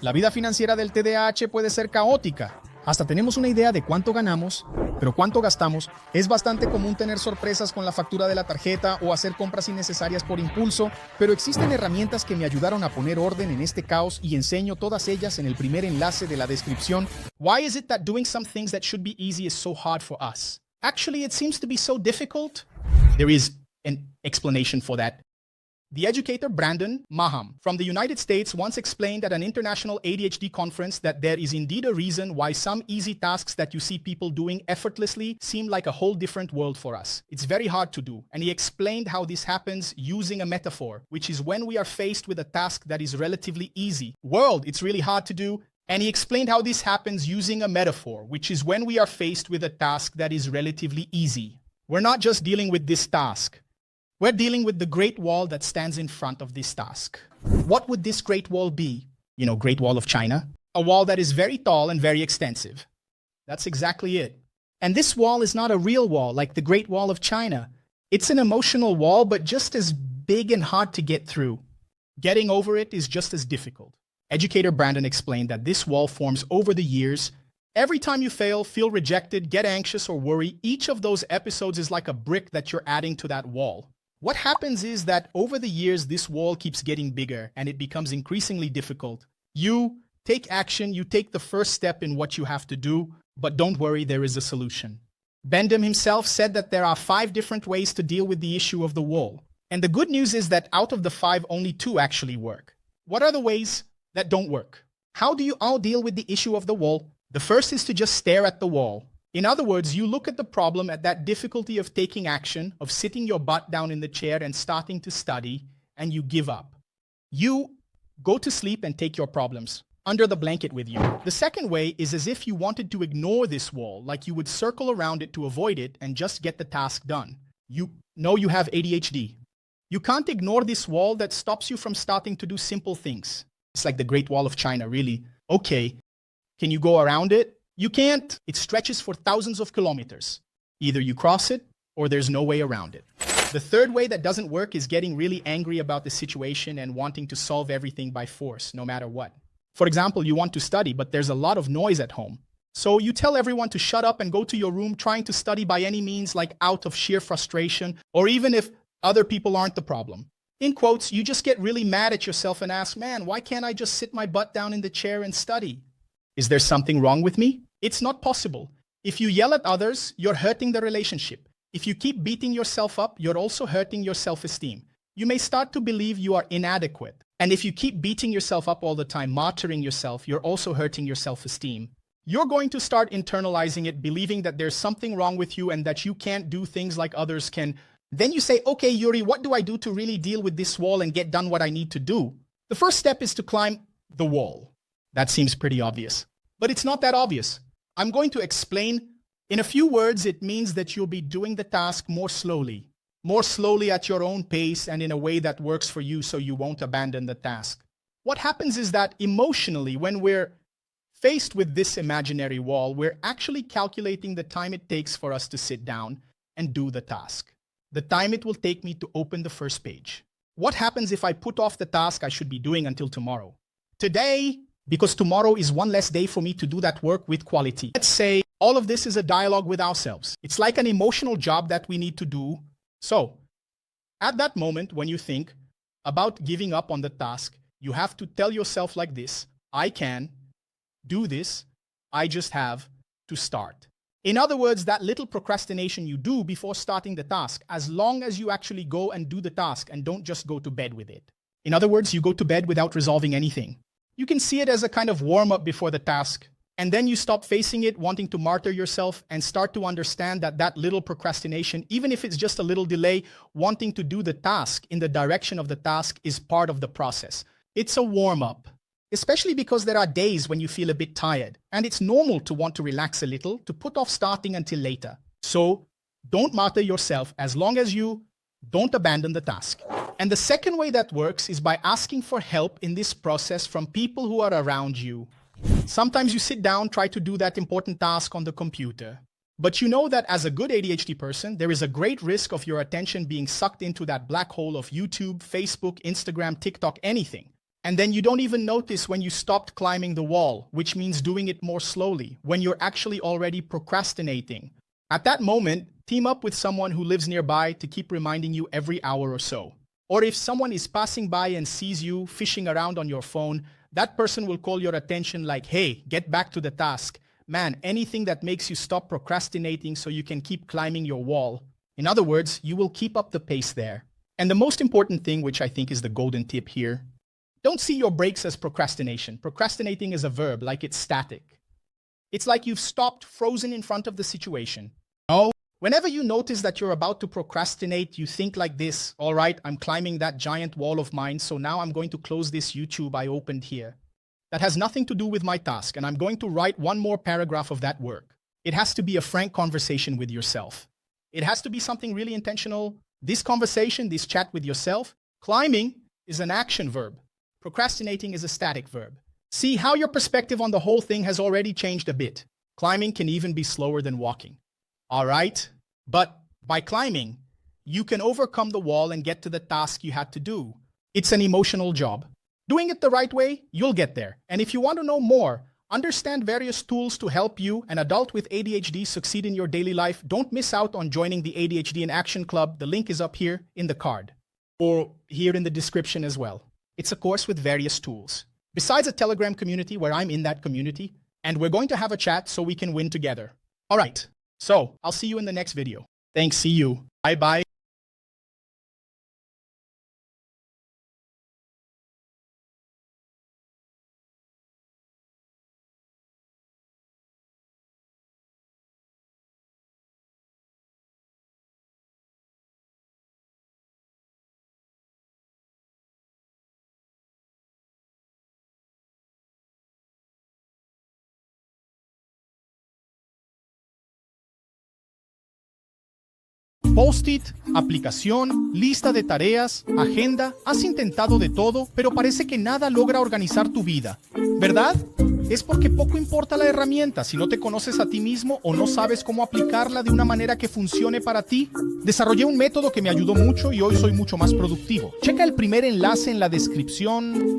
La vida financiera del TDAH puede ser caótica. Hasta tenemos una idea de cuánto ganamos, pero cuánto gastamos. Es bastante común tener sorpresas con la factura de la tarjeta o hacer compras innecesarias por impulso, pero existen herramientas que me ayudaron a poner orden en este caos y enseño todas ellas en el primer enlace de la descripción. Why is it that doing some things that should be easy is so hard for us? Actually, it seems to be so difficult. There is an explanation for that. The educator Brandon Maham from the United States once explained at an international ADHD conference that there is indeed a reason why some easy tasks that you see people doing effortlessly seem like a whole different world for us. It's very hard to do, and he explained how this happens using a metaphor, which is when we are faced with a task that is relatively easy. World, it's really hard to do. And he explained how this happens using a metaphor, which is when we are faced with a task that is relatively easy. We're not just dealing with this task. We're dealing with the Great Wall that stands in front of this task. What would this Great Wall be? You know, Great Wall of China? A wall that is very tall and very extensive. That's exactly it. And this wall is not a real wall like the Great Wall of China. It's an emotional wall, but just as big and hard to get through. Getting over it is just as difficult. Educator Brandon explained that this wall forms over the years. Every time you fail, feel rejected, get anxious, or worry, each of those episodes is like a brick that you're adding to that wall. What happens is that over the years, this wall keeps getting bigger and it becomes increasingly difficult. You take action, you take the first step in what you have to do, but don't worry, there is a solution. Bendham himself said that there are 5 different ways to deal with the issue of the wall. And the good news is that out of the 5, only 2 actually work. What are the ways that don't work? How do you all deal with the issue of the wall? The first is to just stare at the wall. In other words, you look at the problem, at that difficulty of taking action, of sitting your butt down in the chair and starting to study, and you give up. You go to sleep and take your problems under the blanket with you. The second way is as if you wanted to ignore this wall, like you would circle around it to avoid it and just get the task done. You know you have ADHD. You can't ignore this wall that stops you from starting to do simple things. It's like the Great Wall of China, really. Okay, can you go around it? You can't. It stretches for thousands of kilometers. Either you cross it or there's no way around it. The third way that doesn't work is getting really angry about the situation and wanting to solve everything by force, no matter what. For example, you want to study, but there's a lot of noise at home. So you tell everyone to shut up and go to your room trying to study by any means, like out of sheer frustration, or even if other people aren't the problem. In quotes, you just get really mad at yourself and ask, man, why can't I just sit my butt down in the chair and study? Is there something wrong with me? It's not possible. If you yell at others, you're hurting the relationship. If you keep beating yourself up, you're also hurting your self-esteem. You may start to believe you are inadequate. And if you keep beating yourself up all the time, martyring yourself, you're also hurting your self-esteem. You're going to start internalizing it, believing that there's something wrong with you and that you can't do things like others can. Then you say, okay, Yuri, what do I do to really deal with this wall and get done what I need to do? The first step is to climb the wall. That seems pretty obvious, but it's not that obvious. I'm going to explain. In a few words, it means that you'll be doing the task more slowly at your own pace and in a way that works for you so you won't abandon the task. What happens is that emotionally, when we're faced with this imaginary wall, we're actually calculating the time it takes for us to sit down and do the task. The time it will take me to open the first page. What happens if I put off the task I should be doing until tomorrow? Today, because tomorrow is one less day for me to do that work with quality. Let's say all of this is a dialogue with ourselves. It's like an emotional job that we need to do. So, at that moment when you think about giving up on the task, you have to tell yourself like this, I can do this, I just have to start. In other words, that little procrastination you do before starting the task, as long as you actually go and do the task and don't just go to bed with it. In other words, you go to bed without resolving anything. You can see it as a kind of warm-up before the task, and then you stop facing it, wanting to martyr yourself, and start to understand that that little procrastination, even if it's just a little delay, wanting to do the task in the direction of the task is part of the process. It's a warm-up, especially because there are days when you feel a bit tired, and it's normal to want to relax a little, to put off starting until later. So don't martyr yourself as long as you don't abandon the task. And the second way that works is by asking for help in this process from people who are around you. Sometimes you sit down, try to do that important task on the computer. But you know that as a good ADHD person, there is a great risk of your attention being sucked into that black hole of YouTube, Facebook, Instagram, TikTok, anything. And then you don't even notice when you stopped climbing the wall, which means doing it more slowly, when you're actually already procrastinating. At that moment, team up with someone who lives nearby to keep reminding you every hour or so. Or if someone is passing by and sees you fishing around on your phone, that person will call your attention like, hey, get back to the task. Man, anything that makes you stop procrastinating so you can keep climbing your wall. In other words, you will keep up the pace there. And the most important thing, which I think is the golden tip here, don't see your breaks as procrastination. Procrastinating is a verb, like it's static. It's like you've stopped frozen in front of the situation. No. Whenever you notice that you're about to procrastinate, you think like this, all right, I'm climbing that giant wall of mine, so now I'm going to close this YouTube I opened here. That has nothing to do with my task, and I'm going to write one more paragraph of that work. It has to be a frank conversation with yourself. It has to be something really intentional. This conversation, this chat with yourself, climbing is an action verb. Procrastinating is a static verb. See how your perspective on the whole thing has already changed a bit. Climbing can even be slower than walking. All right? But by climbing, you can overcome the wall and get to the task you had to do. It's an emotional job. Doing it the right way, you'll get there. And if you want to know more, understand various tools to help you, an adult with ADHD, succeed in your daily life, don't miss out on joining the ADHD in Action Club. The link is up here in the card, or here in the description as well. It's a course with various tools. Besides a Telegram community where I'm in that community, and we're going to have a chat so we can win together. All right, so I'll see you in the next video. Thanks, see you. Bye-bye. Post-it, aplicación, lista de tareas, agenda, has intentado de todo, pero parece que nada logra organizar tu vida, ¿verdad? Es porque poco importa la herramienta si no te conoces a ti mismo o no sabes cómo aplicarla de una manera que funcione para ti. Desarrollé un método que me ayudó mucho y hoy soy mucho más productivo. Checa el primer enlace en la descripción.